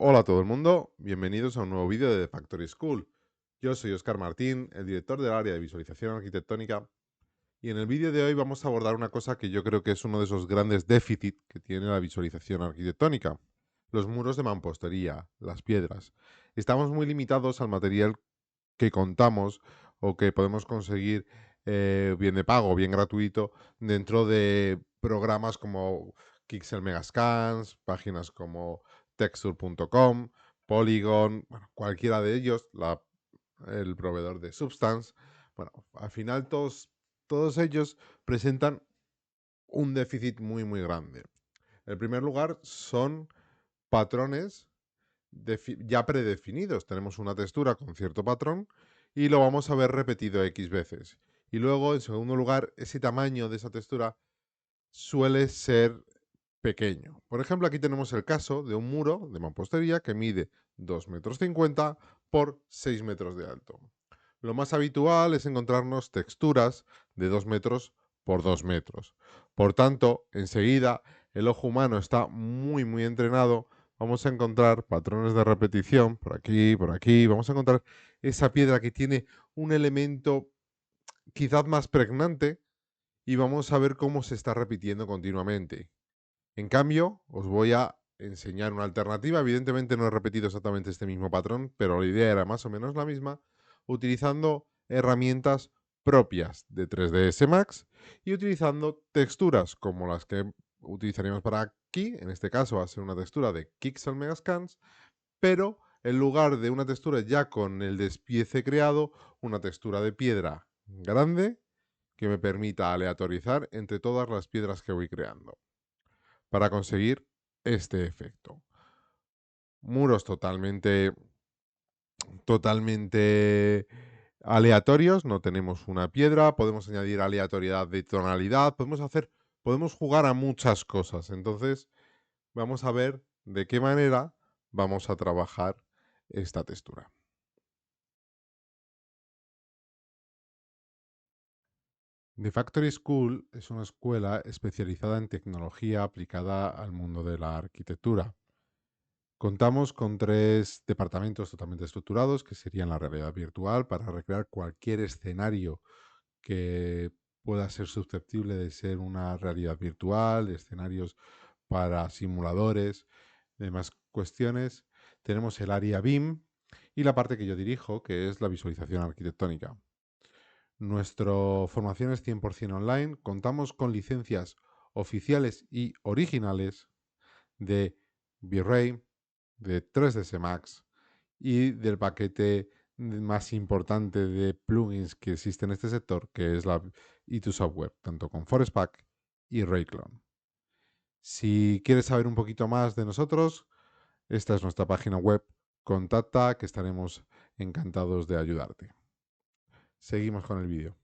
Hola a todo el mundo, bienvenidos a un nuevo vídeo de The Factory School. Yo soy Óscar Martín, el director del área de visualización arquitectónica, y en el vídeo de hoy vamos a abordar una cosa que yo creo que es uno de esos grandes déficits que tiene la visualización arquitectónica: los muros de mampostería, las piedras. Estamos muy limitados al material que contamos o que podemos conseguir bien de pago, bien gratuito, dentro de programas como Kixel Megascans, páginas como texture.com, Polygon, bueno, cualquiera de ellos, el proveedor de Substance. Bueno, al final todos ellos presentan un déficit muy, muy grande. En primer lugar, son patrones ya predefinidos. Tenemos una textura con cierto patrón y lo vamos a ver repetido X veces. Y luego, en segundo lugar, ese tamaño de esa textura suele ser pequeño. Por ejemplo, aquí tenemos el caso de un muro de mampostería que mide 2,50 m por 6 metros de alto. Lo más habitual es encontrarnos texturas de 2 metros por 2 metros. Por tanto, enseguida el ojo humano está muy, muy entrenado. Vamos a encontrar patrones de repetición por aquí, por aquí. Vamos a encontrar esa piedra que tiene un elemento quizás más pregnante y vamos a ver cómo se está repitiendo continuamente. En cambio, os voy a enseñar una alternativa. Evidentemente no he repetido exactamente este mismo patrón, pero la idea era más o menos la misma, utilizando herramientas propias de 3ds Max y utilizando texturas como las que utilizaríamos para aquí. En este caso va a ser una textura de Kixel Megascans, pero en lugar de una textura ya con el despiece creado, una textura de piedra grande que me permita aleatorizar entre todas las piedras que voy creando para conseguir este efecto. Muros totalmente aleatorios, no tenemos una piedra, podemos añadir aleatoriedad de tonalidad, podemos jugar a muchas cosas. Entonces, vamos a ver de qué manera vamos a trabajar esta textura. The Factory School es una escuela especializada en tecnología aplicada al mundo de la arquitectura. Contamos con 3 departamentos totalmente estructurados, que serían la realidad virtual, para recrear cualquier escenario que pueda ser susceptible de ser una realidad virtual, escenarios para simuladores, demás cuestiones. Tenemos el área BIM y la parte que yo dirijo, que es la visualización arquitectónica. Nuestra formación es 100% online. Contamos con licencias oficiales y originales de V-Ray, de 3ds Max y del paquete más importante de plugins que existe en este sector, que es la E2 Software, tanto con ForestPack y Rayclone. Si quieres saber un poquito más de nosotros, esta es nuestra página web. Contacta, que estaremos encantados de ayudarte. Seguimos con el vídeo.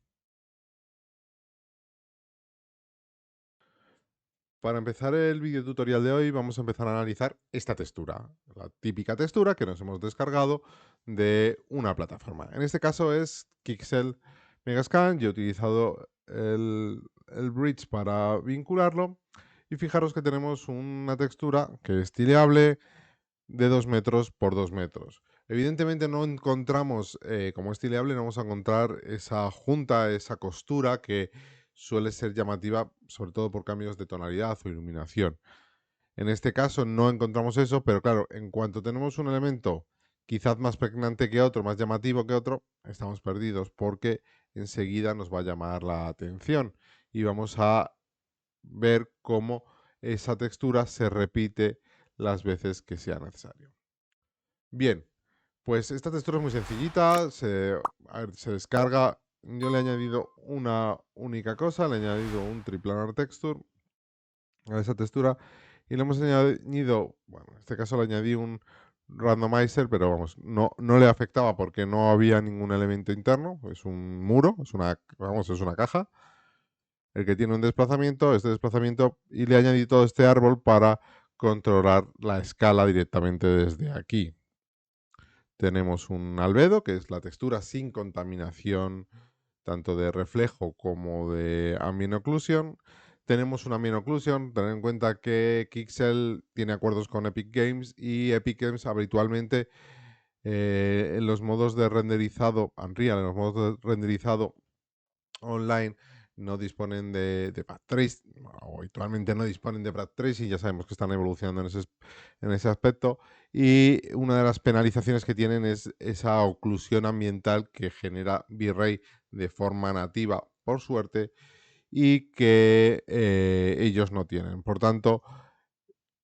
Para empezar el vídeo tutorial de hoy vamos a empezar a analizar esta textura, la típica textura que nos hemos descargado de una plataforma. En este caso es Kixel Megascan. Yo he utilizado el bridge para vincularlo y fijaros que tenemos una textura que es tileable de 2 metros por 2 metros. Evidentemente no encontramos, como es tileable, no vamos a encontrar esa junta, esa costura que suele ser llamativa, sobre todo por cambios de tonalidad o iluminación. En este caso no encontramos eso, pero claro, en cuanto tenemos un elemento quizás más pregnante que otro, más llamativo que otro, estamos perdidos porque enseguida nos va a llamar la atención y vamos a ver cómo esa textura se repite las veces que sea necesario. Bien, pues esta textura es muy sencillita, se descarga. Yo le he añadido una única cosa, le he añadido un triplanar texture a esa textura y le hemos añadido, bueno, en este caso le añadí un randomizer, pero vamos, no le afectaba porque no había ningún elemento interno, es un muro, es una caja, el que tiene un desplazamiento, este desplazamiento, y le he añadido todo este árbol para controlar la escala directamente desde aquí. Tenemos un albedo, que es la textura sin contaminación tanto de reflejo como de ambient occlusion. tenemos una Mean Occlusion. Tener en cuenta que Kixel tiene acuerdos con Epic Games y Epic Games habitualmente en los modos de renderizado, Unreal, en los modos de renderizado online no disponen de path trace, o habitualmente no disponen de path trace, y ya sabemos que están evolucionando en ese aspecto. Y una de las penalizaciones que tienen es esa oclusión ambiental que genera V-Ray de forma nativa, por suerte, y que ellos no tienen. Por tanto,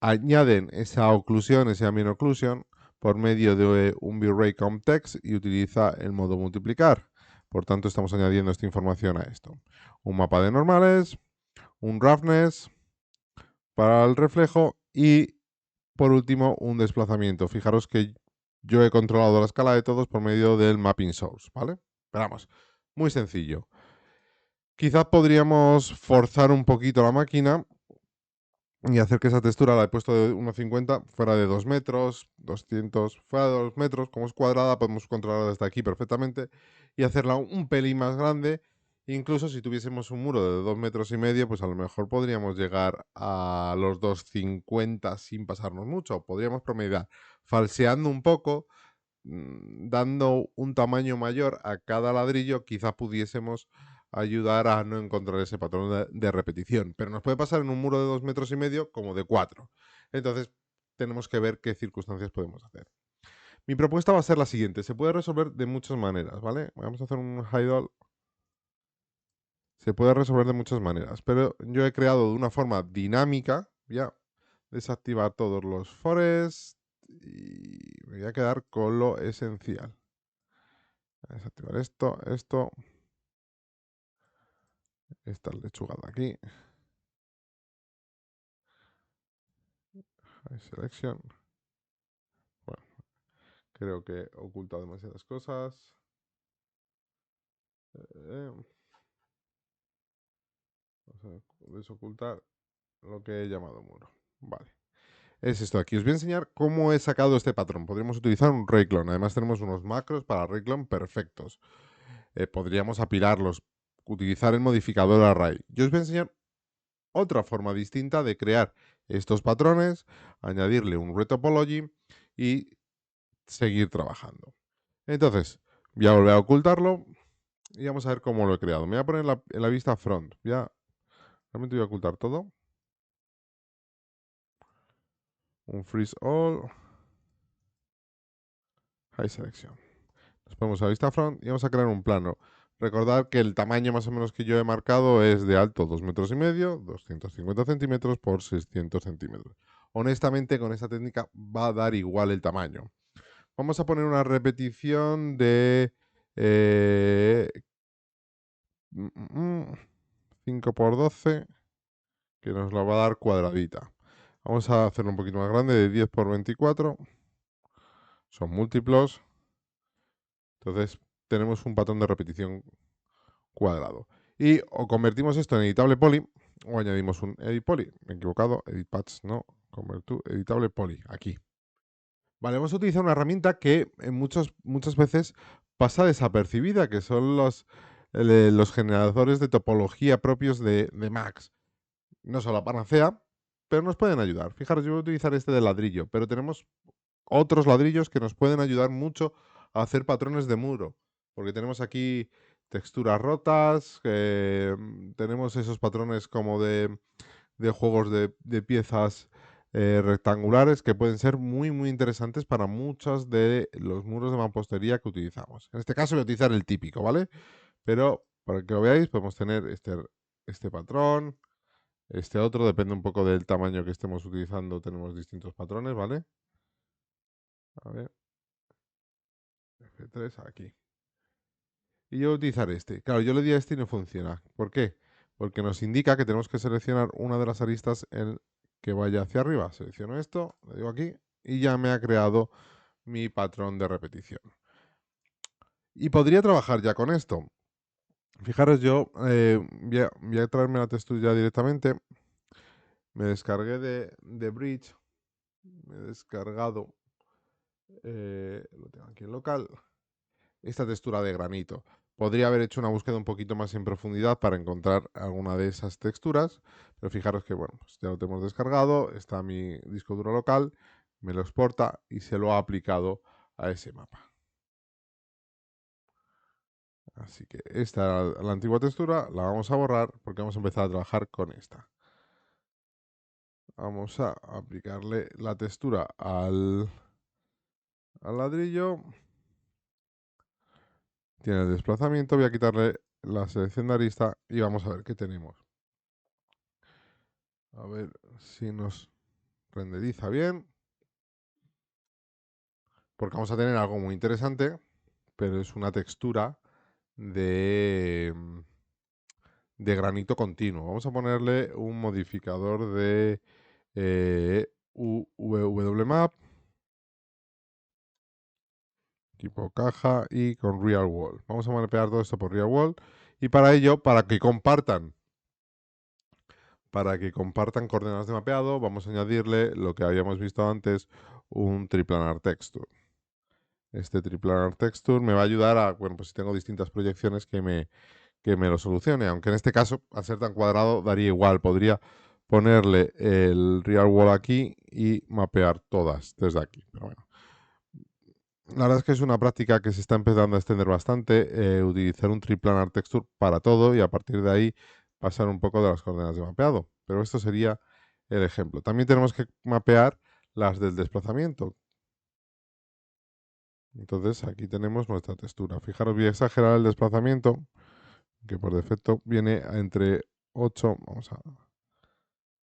añaden esa oclusión, esa ambient occlusion, por medio de un V-Ray Comtext y utiliza el modo multiplicar. Por tanto, estamos añadiendo esta información a esto. Un mapa de normales, un roughness para el reflejo y, por último, un desplazamiento. Fijaros que yo he controlado la escala de todos por medio del mapping source, ¿vale? Pero vamos, muy sencillo. Quizás podríamos forzar un poquito la máquina y hacer que esa textura la he puesto de 1,50 fuera de 2 metros, 200, fuera de 2 metros, como es cuadrada podemos controlarla desde aquí perfectamente y hacerla un pelín más grande. Incluso si tuviésemos un muro de 2,5 metros, pues a lo mejor podríamos llegar a los 2,50 sin pasarnos mucho. Podríamos promediar falseando un poco, dando un tamaño mayor a cada ladrillo, quizá pudiésemos ayudar a no encontrar ese patrón de repetición. Pero nos puede pasar en un muro de 2,5 metros como de 4. Entonces, tenemos que ver qué circunstancias podemos hacer. Mi propuesta va a ser la siguiente. Se puede resolver de muchas maneras, ¿vale? Vamos a hacer un hide-all. Se puede resolver de muchas maneras, pero yo he creado de una forma dinámica, ya, desactivar todos los forests y me voy a quedar con lo esencial. Desactivar esto, esta lechuga de aquí. High selection. Bueno, creo que he ocultado demasiadas cosas. Vamos a desocultar lo que he llamado muro. Vale. Es esto aquí. Os voy a enseñar cómo he sacado este patrón. Podríamos utilizar un Rayclone. Además tenemos unos macros para Rayclone perfectos. Podríamos apilarlos, utilizar el modificador array. Yo os voy a enseñar otra forma distinta de crear estos patrones, añadirle un retopology y seguir trabajando. Entonces, voy a volver a ocultarlo y vamos a ver cómo lo he creado. Me voy a poner en la vista front. Realmente voy a ocultar todo. Un freeze all. High selection. Nos ponemos a la vista front y vamos a crear un plano. Recordad que el tamaño más o menos que yo he marcado es de alto 2,5 metros, 250 centímetros por 600 centímetros. Honestamente, con esta técnica va a dar igual el tamaño. Vamos a poner una repetición de 5 por 12, que nos la va a dar cuadradita. Vamos a hacerlo un poquito más grande, de 10 por 24. Son múltiplos. Entonces tenemos un patrón de repetición cuadrado. Y o convertimos esto en editable poly o añadimos un edit poly. Me he equivocado, edit patch, no, convert to editable poly, aquí. Vale, vamos a utilizar una herramienta que muchas veces pasa desapercibida, que son los generadores de topología propios de Max. No son la panacea, pero nos pueden ayudar. Fijaros, yo voy a utilizar este de ladrillo, pero tenemos otros ladrillos que nos pueden ayudar mucho a hacer patrones de muro, porque tenemos aquí texturas rotas, tenemos esos patrones como de juegos de piezas rectangulares que pueden ser muy interesantes para muchos de los muros de mampostería que utilizamos. En este caso voy a utilizar el típico, ¿vale? Pero para que lo veáis podemos tener este patrón, este otro, depende un poco del tamaño que estemos utilizando, tenemos distintos patrones, ¿vale? A ver, F3 aquí. Y yo voy a utilizar este. Claro, yo le di a este y no funciona. ¿Por qué? Porque nos indica que tenemos que seleccionar una de las aristas que vaya hacia arriba. Selecciono esto, le digo aquí y ya me ha creado mi patrón de repetición. Y podría trabajar ya con esto. Fijaros, yo voy a traerme la textura ya directamente. Me descargué de Bridge. Me he descargado, lo tengo aquí en local, esta textura de granito. Podría haber hecho una búsqueda un poquito más en profundidad para encontrar alguna de esas texturas, pero fijaros que, bueno, pues ya lo tenemos descargado, está mi disco duro local, me lo exporta y se lo ha aplicado a ese mapa. Así que esta era la antigua textura, la vamos a borrar porque vamos a empezar a trabajar con esta. Vamos a aplicarle la textura al ladrillo. Tiene el desplazamiento, voy a quitarle la selección de arista y vamos a ver qué tenemos. A ver si nos renderiza bien. Porque vamos a tener algo muy interesante, pero es una textura de, de granito continuo. Vamos a ponerle un modificador de UWMap, tipo caja y con Real Wall. Vamos a mapear todo esto por Real Wall y para ello, para que compartan coordenadas de mapeado, vamos a añadirle lo que habíamos visto antes, un triplanar texture. Este triplanar texture me va a ayudar a, bueno, pues si tengo distintas proyecciones que me lo solucione, aunque en este caso, al ser tan cuadrado, daría igual. Podría ponerle el real wall aquí y mapear todas desde aquí. Pero bueno, la verdad es que es una práctica que se está empezando a extender bastante, utilizar un triplanar texture para todo y a partir de ahí pasar un poco de las coordenadas de mapeado. Pero esto sería el ejemplo. También tenemos que mapear las del desplazamiento. Entonces aquí tenemos nuestra textura. Fijaros, voy a exagerar el desplazamiento, que por defecto viene entre 8. Vamos a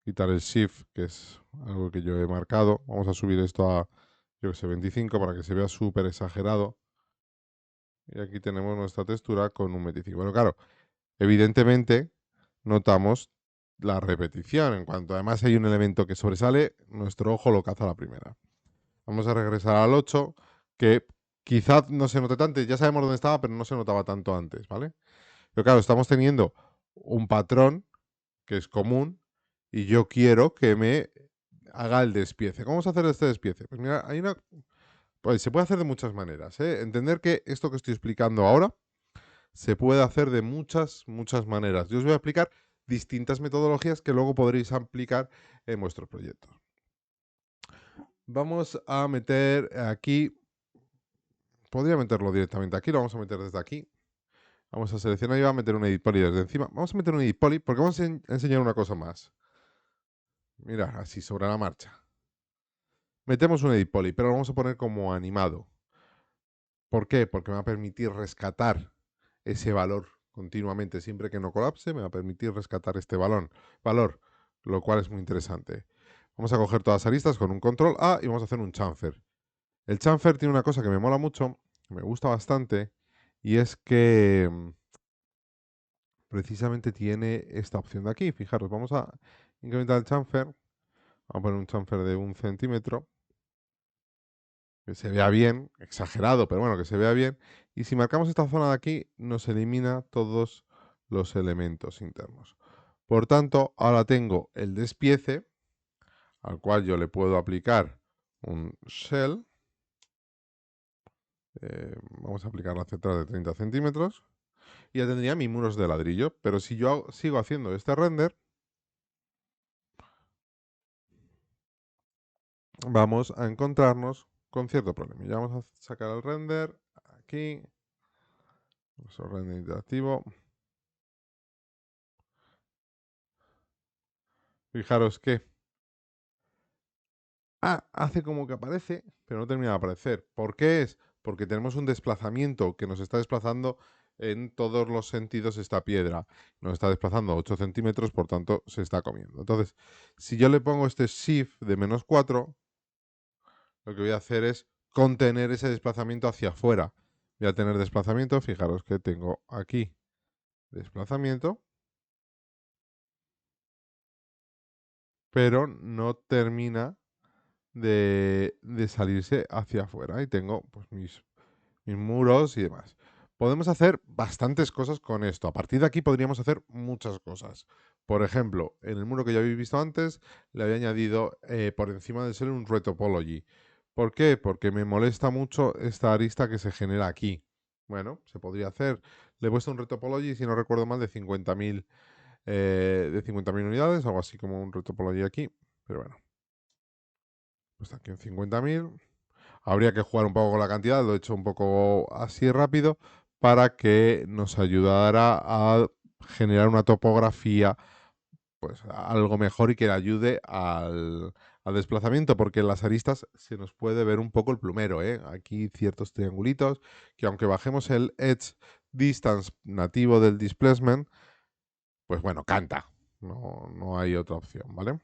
quitar el shift, que es algo que yo he marcado. Vamos a subir esto a, yo que sé, 25 para que se vea súper exagerado. Y aquí tenemos nuestra textura con un 25. Bueno, claro, evidentemente notamos la repetición. En cuanto además hay un elemento que sobresale, nuestro ojo lo caza a la primera. Vamos a regresar al 8, que quizás no se note tanto. Ya sabemos dónde estaba, pero no se notaba tanto antes, ¿vale? Pero claro, estamos teniendo un patrón que es común y yo quiero que me haga el despiece. ¿Cómo vamos a hacer este despiece? Pues mira, pues se puede hacer de muchas maneras, ¿eh? Entender que esto que estoy explicando ahora se puede hacer de muchas, muchas maneras. Yo os voy a explicar distintas metodologías que luego podréis aplicar en vuestros proyectos. Vamos a meter aquí, podría meterlo directamente aquí, lo vamos a meter desde aquí. Vamos a seleccionar y va a meter un edit poly desde encima. Vamos a meter un edit poly porque vamos a enseñar una cosa más. Mira, así sobre la marcha. Metemos un edit poly, pero lo vamos a poner como animado. ¿Por qué? Porque me va a permitir rescatar ese valor continuamente. Siempre que no colapse, me va a permitir rescatar este valor, lo cual es muy interesante. Vamos a coger todas las aristas con un control A y vamos a hacer un chamfer. El chamfer tiene una cosa que me mola mucho, que me gusta bastante, y es que precisamente tiene esta opción de aquí. Fijaros, vamos a incrementar el chamfer. Vamos a poner un chamfer de 1 centímetro. Que se vea bien, exagerado, pero bueno, que se vea bien. Y si marcamos esta zona de aquí, nos elimina todos los elementos internos. Por tanto, ahora tengo el despiece, al cual yo le puedo aplicar un shell. Vamos a aplicar la central de 30 centímetros. Y ya tendría mis muros de ladrillo. Pero si yo sigo haciendo este render, vamos a encontrarnos con cierto problema. Ya vamos a sacar el render aquí. Nuestro render interactivo. Fijaros que hace como que aparece, pero no termina de aparecer. ¿Por qué es? Porque tenemos un desplazamiento que nos está desplazando en todos los sentidos esta piedra. Nos está desplazando 8 centímetros, por tanto se está comiendo. Entonces, si yo le pongo este shift de -4, lo que voy a hacer es contener ese desplazamiento hacia afuera. Voy a tener desplazamiento, fijaros que tengo aquí desplazamiento, pero no termina de salirse hacia afuera. Y tengo pues, mis muros y demás. Podemos hacer bastantes cosas con esto. A partir de aquí podríamos hacer muchas cosas. Por ejemplo, en el muro que ya habéis visto antes, le había añadido por encima del ser un retopology. ¿Por qué? Porque me molesta mucho esta arista que se genera aquí. Bueno, se podría hacer. Le he puesto un retopology, si no recuerdo mal, de 50.000 unidades, algo así como un retopology aquí. Pero bueno, pues aquí en 50.000. Habría que jugar un poco con la cantidad, lo he hecho un poco así rápido para que nos ayudara a generar una topografía pues algo mejor y que le ayude al desplazamiento, porque en las aristas se nos puede ver un poco el plumero, ¿eh? Aquí ciertos triangulitos que aunque bajemos el edge distance nativo del displacement, pues bueno, canta. No hay otra opción, ¿vale?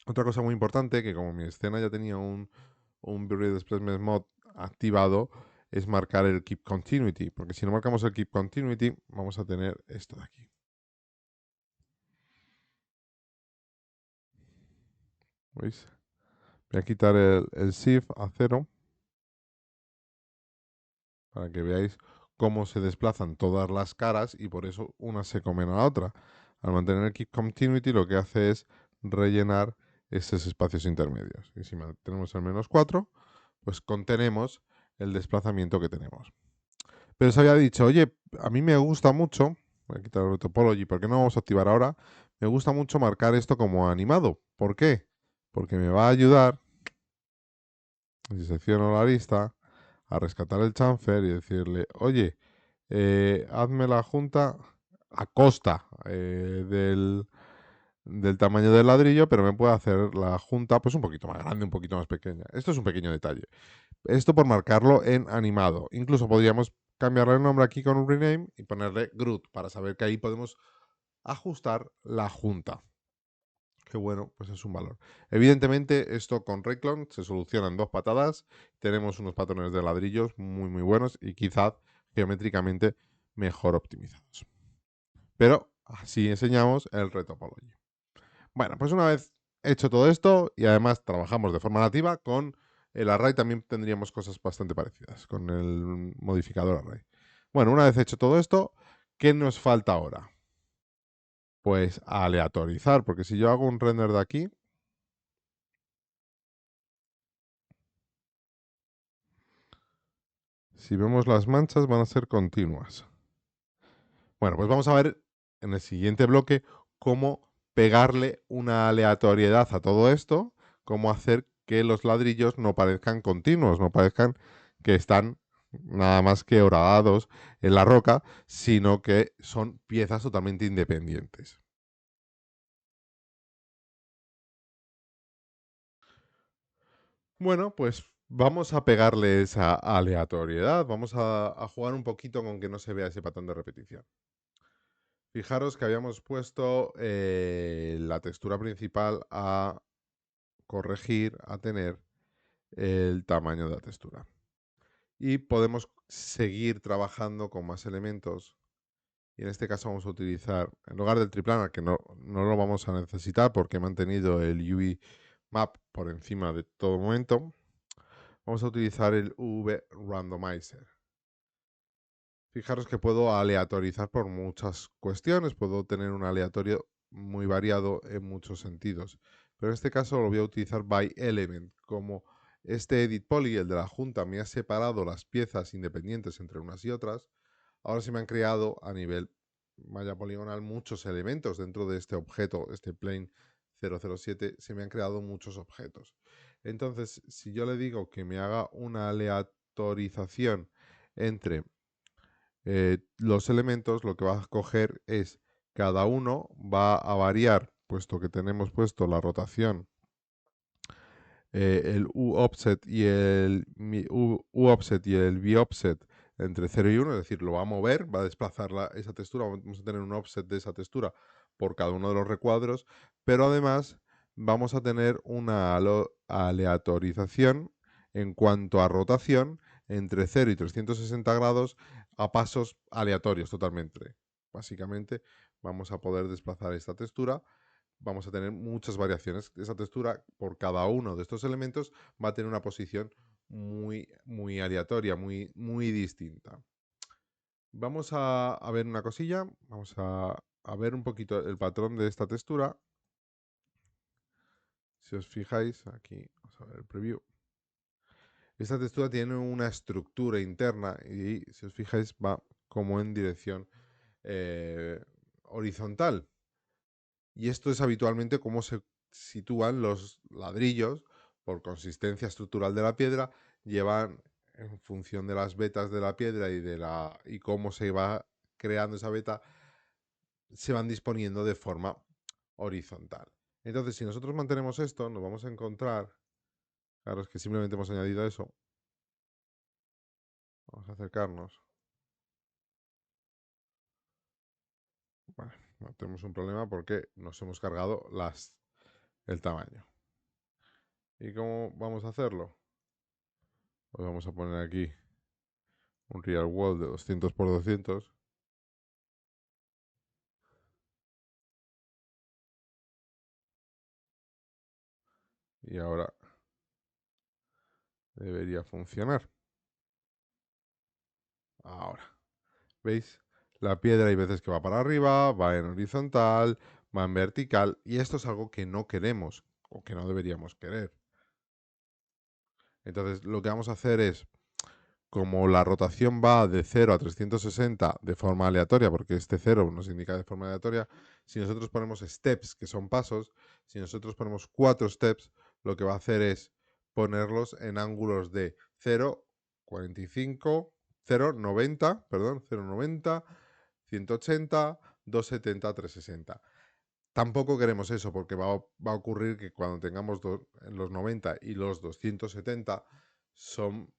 Otra cosa muy importante, que como mi escena ya tenía un Buried Displacement Mode activado, es marcar el Keep Continuity, porque si no marcamos el Keep Continuity, vamos a tener esto de aquí. ¿Veis? Voy a quitar el Shift a 0 para que veáis cómo se desplazan todas las caras y por eso una se comen a la otra. Al mantener el Keep Continuity lo que hace es rellenar esos espacios intermedios. Y si mantenemos el -4, pues contenemos el desplazamiento que tenemos. Pero os había dicho, oye, a mí me gusta mucho, voy a quitar el topology porque no vamos a activar ahora, me gusta mucho marcar esto como animado. ¿Por qué? Porque me va a ayudar, si selecciono la lista, a rescatar el chamfer y decirle, oye, hazme la junta a costa del tamaño del ladrillo, pero me puede hacer la junta pues un poquito más grande, un poquito más pequeña. Esto es un pequeño detalle. Esto por marcarlo en animado. Incluso podríamos cambiarle el nombre aquí con un rename y ponerle Groot para saber que ahí podemos ajustar la junta. Que bueno, pues es un valor. Evidentemente, esto con Rayclone se soluciona en 2 patadas. Tenemos unos patrones de ladrillos muy buenos y quizás geométricamente mejor optimizados. Pero así enseñamos el retopology. Bueno, pues una vez hecho todo esto y además trabajamos de forma nativa con el array, también tendríamos cosas bastante parecidas con el modificador array. Bueno, una vez hecho todo esto, ¿qué nos falta ahora? Pues aleatorizar, porque si yo hago un render de aquí, si vemos las manchas van a ser continuas. Bueno, pues vamos a ver en el siguiente bloque cómo pegarle una aleatoriedad a todo esto, cómo hacer que los ladrillos no parezcan continuos, no parezcan que están nada más que horadados en la roca, sino que son piezas totalmente independientes. Bueno, pues vamos a pegarle esa aleatoriedad, vamos a jugar un poquito con que no se vea ese patrón de repetición. Fijaros que habíamos puesto la textura principal a corregir, a tener el tamaño de la textura. Y podemos seguir trabajando con más elementos. Y en este caso vamos a utilizar, en lugar del triplanar, que no lo vamos a necesitar porque he mantenido el UV map por encima de todo momento, vamos a utilizar el UV randomizer. Fijaros que puedo aleatorizar por muchas cuestiones, puedo tener un aleatorio muy variado en muchos sentidos. Pero en este caso lo voy a utilizar by element. Como este edit poly, el de la junta, me ha separado las piezas independientes entre unas y otras, ahora se me han creado a nivel malla poligonal muchos elementos dentro de este objeto, este plane 007, se me han creado muchos objetos. Entonces, si yo le digo que me haga una aleatorización entre los elementos, lo que va a coger es cada uno va a variar, puesto que tenemos puesto la rotación, el U-offset y el U-offset y el V-offset entre 0 y 1, es decir, lo va a mover, va a desplazar esa textura, vamos a tener un offset de esa textura por cada uno de los recuadros, pero además vamos a tener una aleatorización en cuanto a rotación entre 0 y 360 grados a pasos aleatorios totalmente. Básicamente vamos a poder desplazar esta textura, vamos a tener muchas variaciones. Esa textura por cada uno de estos elementos va a tener una posición muy aleatoria, muy distinta. Vamos a ver una cosilla, vamos a ver un poquito el patrón de esta textura. Si os fijáis, aquí vamos a ver el preview. Esta textura tiene una estructura interna y, si os fijáis, va como en dirección horizontal. Y esto es habitualmente cómo se sitúan los ladrillos por consistencia estructural de la piedra, llevan en función de las vetas de la piedra y cómo se va creando esa veta, se van disponiendo de forma horizontal. Entonces, si nosotros mantenemos esto, nos vamos a encontrar, claro, es que simplemente hemos añadido eso. Vamos a acercarnos. Vale, no tenemos un problema porque nos hemos cargado el tamaño. ¿Y cómo vamos a hacerlo? Pues vamos a poner aquí un real wall de 200 por 200. Y ahora debería funcionar. Ahora, ¿veis? La piedra hay veces que va para arriba, va en horizontal, va en vertical, y esto es algo que no queremos o que no deberíamos querer. Entonces, lo que vamos a hacer es, como la rotación va de 0 a 360 de forma aleatoria, porque este 0 nos indica de forma aleatoria, si nosotros ponemos steps, que son pasos, si nosotros ponemos 4 steps, lo que va a hacer es ponerlos en ángulos de 0, 45, 0, 90, perdón, 0, 90, 180, 270, 360. Tampoco queremos eso, porque va a ocurrir que cuando tengamos los 90 y los 270 son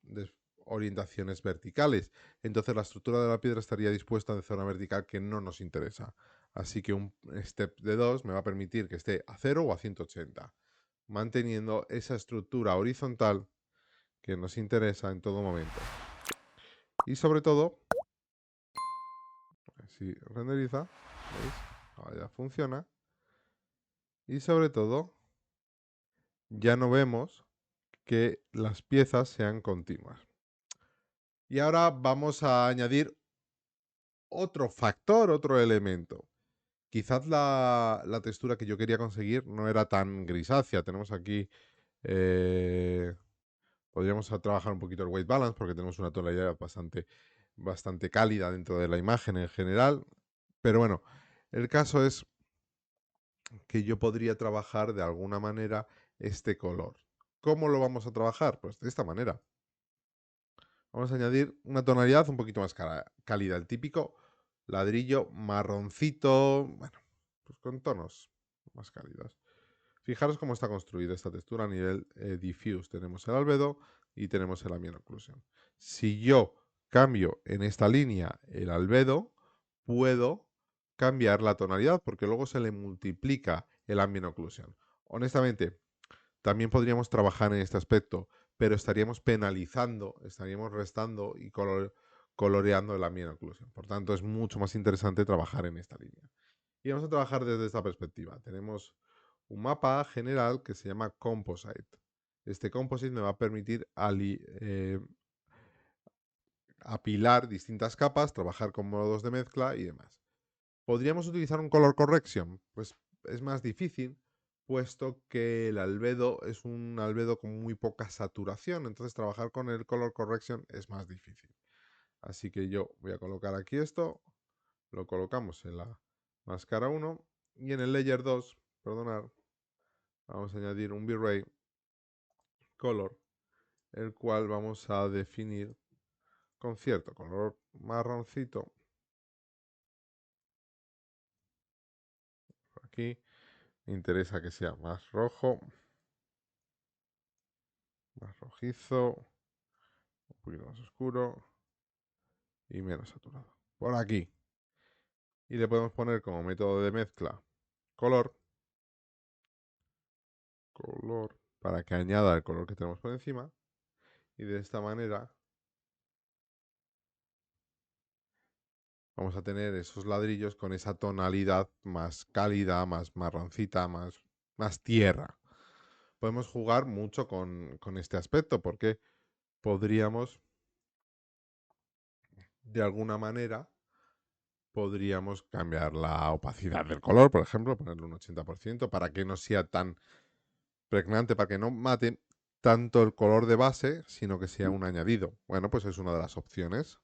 orientaciones verticales. Entonces la estructura de la piedra estaría dispuesta de zona vertical, que no nos interesa. Así que un step de 2 me va a permitir que esté a 0 o a 180, manteniendo esa estructura horizontal que nos interesa en todo momento. Y sobre todo, si renderiza, ¿veis? Ahora ya funciona. Y sobre todo, ya no vemos que las piezas sean continuas. Y ahora vamos a añadir otro factor, otro elemento. Quizás la textura que yo quería conseguir no era tan grisácea. Tenemos aquí, podríamos trabajar un poquito el white balance porque tenemos una tonalidad bastante cálida dentro de la imagen en general. Pero bueno, el caso es que yo podría trabajar de alguna manera este color. ¿Cómo lo vamos a trabajar? Pues de esta manera. Vamos a añadir una tonalidad un poquito más cálida, el típico ladrillo marroncito, bueno, pues con tonos más cálidos. Fijaros cómo está construida esta textura a nivel diffuse. Tenemos el albedo y tenemos el ambient occlusion. Si yo cambio en esta línea el albedo, puedo cambiar la tonalidad porque luego se le multiplica el ambient occlusion. Honestamente, también podríamos trabajar en este aspecto, pero estaríamos penalizando, estaríamos restando y coloreando el ambient occlusion. Por tanto, es mucho más interesante trabajar en esta línea. Y vamos a trabajar desde esta perspectiva. Tenemos un mapa general que se llama Composite. Este Composite me va a permitir apilar distintas capas, trabajar con modos de mezcla y demás. ¿Podríamos utilizar un color correction? Pues es más difícil, puesto que el albedo es un albedo con muy poca saturación, entonces trabajar con el color correction es más difícil. Así que yo voy a colocar aquí esto, lo colocamos en la máscara 1 y en el layer 2, perdonad, vamos a añadir un V-Ray color, el cual vamos a definir con cierto color marroncito. Aquí me interesa que sea más rojo, más rojizo, un poquito más oscuro y menos saturado. Por aquí. Y le podemos poner como método de mezcla color, para que añada el color que tenemos por encima. Y de esta manera vamos a tener esos ladrillos con esa tonalidad más cálida, más marroncita, más tierra. Podemos jugar mucho con este aspecto porque podríamos, de alguna manera, podríamos cambiar la opacidad del color, por ejemplo, ponerle un 80% para que no sea tan pregnante, para que no mate tanto el color de base, sino que sea un añadido. Bueno, pues es una de las opciones.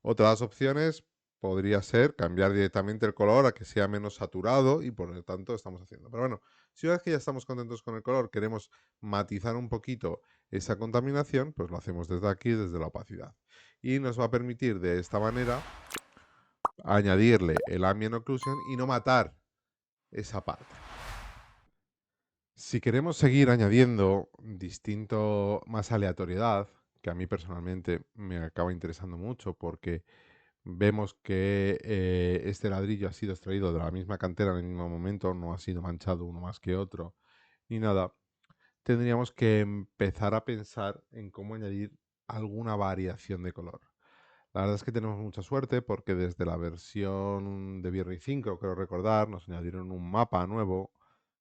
Otra de las opciones podría ser cambiar directamente el color a que sea menos saturado y por lo tanto estamos haciendo. Pero bueno, si una vez que ya estamos contentos con el color, queremos matizar un poquito esa contaminación, pues lo hacemos desde aquí, desde la opacidad. Y nos va a permitir de esta manera añadirle el ambient occlusion y no matar esa parte. Si queremos seguir añadiendo más aleatoriedad, que a mí personalmente me acaba interesando mucho porque vemos que este ladrillo ha sido extraído de la misma cantera en el mismo momento, no ha sido manchado uno más que otro, ni nada, tendríamos que empezar a pensar en cómo añadir alguna variación de color. La verdad es que tenemos mucha suerte porque desde la versión de V-Ray 5, creo recordar, nos añadieron un mapa nuevo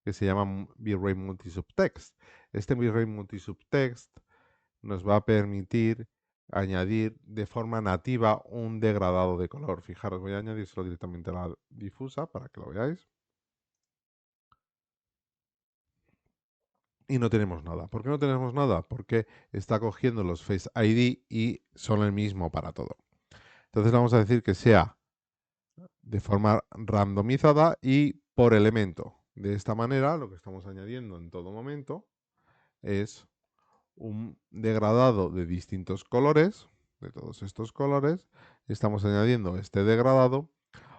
que se llama V-Ray Multisubtext. Este V-Ray Multisubtext nos va a permitir añadir de forma nativa un degradado de color. Fijaros, voy a añadírselo directamente a la difusa para que lo veáis. Y no tenemos nada. ¿Por qué no tenemos nada? Porque está cogiendo los Face ID y son el mismo para todo. Entonces vamos a decir que sea de forma randomizada y por elemento. De esta manera, lo que estamos añadiendo en todo momento es un degradado de distintos colores, de todos estos colores. Estamos añadiendo este degradado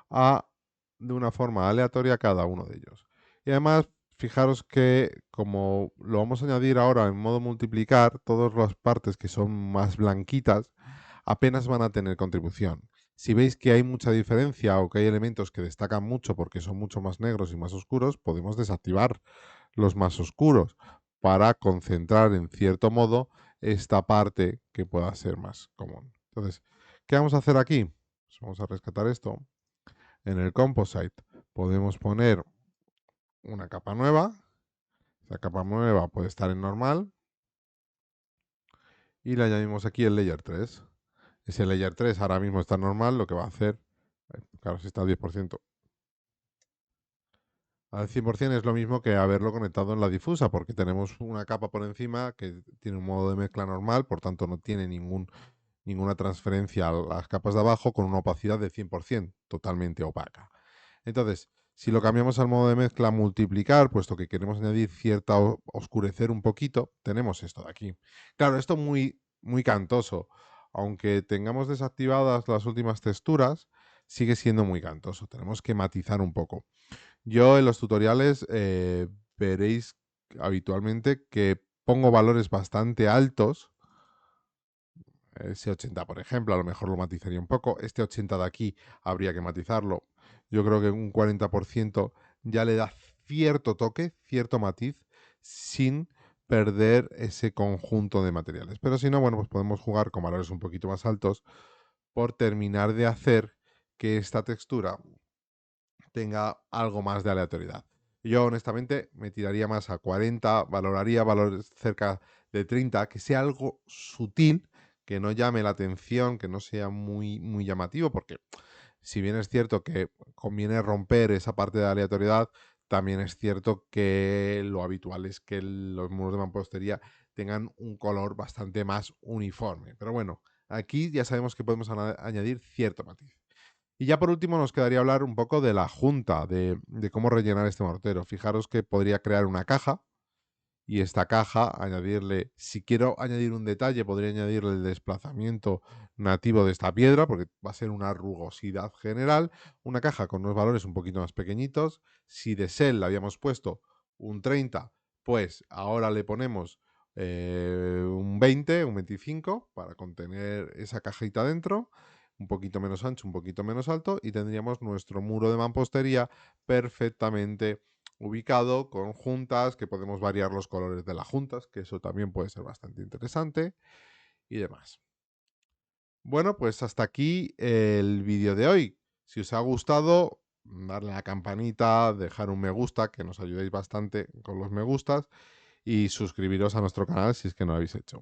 de una forma aleatoria a cada uno de ellos. Y además, fijaros que como lo vamos a añadir ahora en modo multiplicar, todas las partes que son más blanquitas apenas van a tener contribución. Si veis que hay mucha diferencia o que hay elementos que destacan mucho porque son mucho más negros y más oscuros, podemos desactivar los más oscuros para concentrar en cierto modo esta parte que pueda ser más común. Entonces, ¿qué vamos a hacer aquí? Pues vamos a rescatar esto. En el Composite podemos poner una capa nueva. La capa nueva puede estar en normal. Y le añadimos aquí el Layer 3. Ese Layer 3 ahora mismo está normal, lo que va a hacer, claro, si está al 10%. Al 100% es lo mismo que haberlo conectado en la difusa, porque tenemos una capa por encima que tiene un modo de mezcla normal, por tanto no tiene ninguna transferencia a las capas de abajo con una opacidad de 100%, totalmente opaca. Entonces, si lo cambiamos al modo de mezcla multiplicar, puesto que queremos añadir cierta oscurecer un poquito, tenemos esto de aquí. Claro, esto muy cantoso. Aunque tengamos desactivadas las últimas texturas, sigue siendo muy cantoso. Tenemos que matizar un poco. Yo en los tutoriales veréis habitualmente que pongo valores bastante altos. Ese 80, por ejemplo, a lo mejor lo matizaría un poco. Este 80 de aquí habría que matizarlo. Yo creo que un 40% ya le da cierto toque, cierto matiz, sin perder ese conjunto de materiales. Pero si no, bueno, pues podemos jugar con valores un poquito más altos por terminar de hacer que esta textura tenga algo más de aleatoriedad. Yo honestamente me tiraría más a 40, valoraría valores cerca de 30, que sea algo sutil, que no llame la atención, que no sea muy llamativo, porque si bien es cierto que conviene romper esa parte de aleatoriedad, también es cierto que lo habitual es que los muros de mampostería tengan un color bastante más uniforme. Pero bueno, aquí ya sabemos que podemos añadir cierto matiz. Y ya por último nos quedaría hablar un poco de la junta, de cómo rellenar este mortero. Fijaros que podría crear una caja y esta caja añadirle, si quiero añadir un detalle, podría añadirle el desplazamiento nativo de esta piedra, porque va a ser una rugosidad general. Una caja con unos valores un poquito más pequeñitos. Si de Shell le habíamos puesto un 30, pues ahora le ponemos un 20, un 25 para contener esa cajita dentro, un poquito menos ancho, un poquito menos alto, y tendríamos nuestro muro de mampostería perfectamente ubicado con juntas, que podemos variar los colores de las juntas, que eso también puede ser bastante interesante, y demás. Bueno, pues hasta aquí el vídeo de hoy. Si os ha gustado, darle a la campanita, dejar un me gusta, que nos ayudéis bastante con los me gustas, y suscribiros a nuestro canal si es que no lo habéis hecho.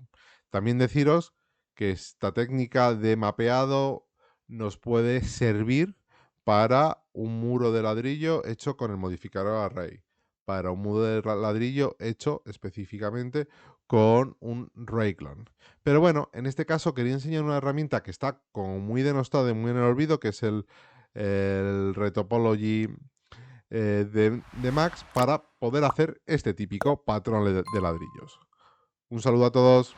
También deciros que esta técnica de mapeado nos puede servir para un muro de ladrillo hecho con el modificador Array. para un muro de ladrillo hecho específicamente con un Rayclone. Pero bueno, en este caso quería enseñar una herramienta que está como muy denostada y muy en el olvido, que es el Retopology de Max, para poder hacer este típico patrón de ladrillos. Un saludo a todos.